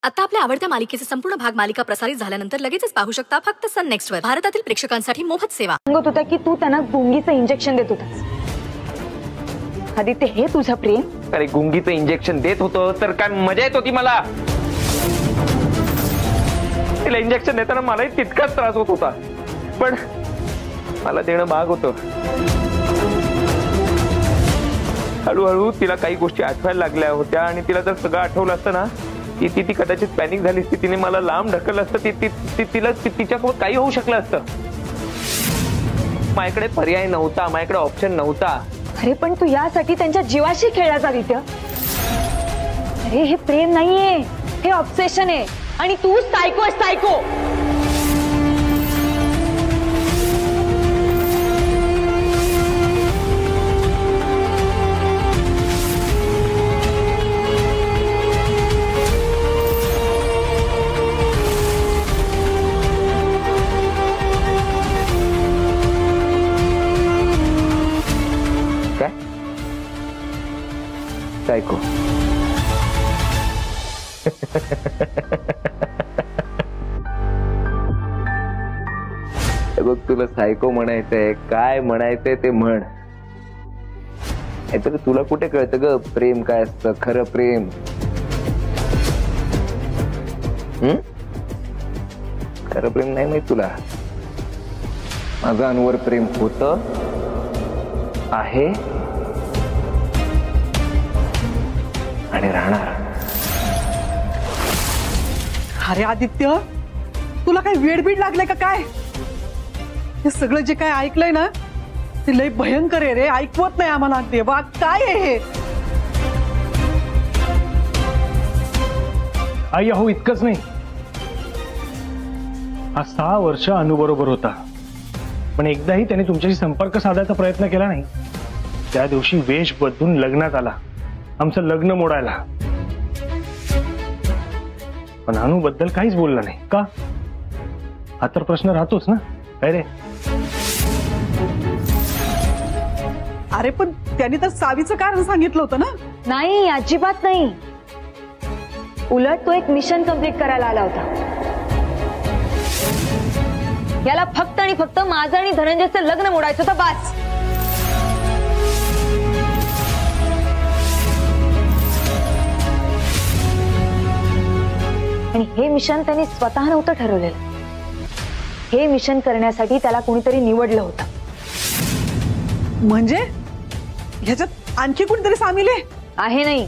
आता आपल्या आवडत्या मालिकेचे संपूर्ण भाग मालिका प्रसारित झाल्यानंतर लगेचच पाहू शकता फक्त सन नेक्स्ट वर। भारतातील प्रेक्षकांसाठी मोफत सेवा। सांगत होता की तू त्यांना गुंगीचं इंजेक्शन देत होतास। आदित्य हे तुझं प्रेम? अरे गुंगीचं इंजेक्शन देत होतो तर काय मजा येत होती मला। तिला इंजेक्शन देताना मलाही तितकाच त्रास होत होता, पण मला देणं भाग होतं। हळूहळू तिला काही गोष्टी आठवायला लागल्या होत्या आणि तिला जर सगळं आठवलं असतं ना ती कदाचित पॅनिक झाली असती, तिने मला लांब ढकललं असतं, तिला तिच्यासोबत काही होऊ शकलं असतं। माझ्याकडे पर्याय नव्हता, माझ्याकडे ऑप्शन नव्हता। अरे पण तू यासाठी त्यांच्या जीवाशी खेळायचा आदित्य। अरे हे प्रेम नाहीये, हे ऑब्सेशन आहे आणि तू सायको आहेस, सायको। सायको बघ, तुला सायको म्हणायचंय काय म्हणायचंय ते म्हण। तर तुला कुठे कळतं ग प्रेम काय असतं, खरं प्रेम। खरं प्रेम नाही माहित तुला। माझं अनुवर प्रेम होतं, आहे आणि राहणार। अरे आदित्य, तुला काय वेडबीड लागलंय का काय? हे सगळं जे काय ऐकलंय ना ते लय भयंकर आहे रे, ऐकवत नाही आम्हाला। देवा काय आहे हे? आई अहो इतकंच नाही, हा 6 वर्ष अनुबरोबर होता, पण एकदाही त्याने तुमच्याशी संपर्क साधायचा प्रयत्न केला नाही। त्या दिवशी वेश बदलून लग्नात आला, आमचं लग्न मोडायला, पण अनु बद्दल काहीच बोलला नाही का? हा तर प्रश्न राहतोच ना। अरे अरे पण त्यांनी तर सावीचं कारण सांगितलं होतं ना? नाही, अजिबात नाही। उलट तो एक मिशन कंप्लीट करायला आला होता। याला फक्त आणि फक्त माझं आणि धनंजयचं लग्न मोडायचं होतं, बस। आणि हे मिशन त्याने स्वतः नव्हतं ठरवलेलं। हे मिशन करण्यासाठी त्याला कोणीतरी निवडलं होतं। म्हणजे ह्याच्यात आणखी कोणीतरी सामील आहे? आहे नाही,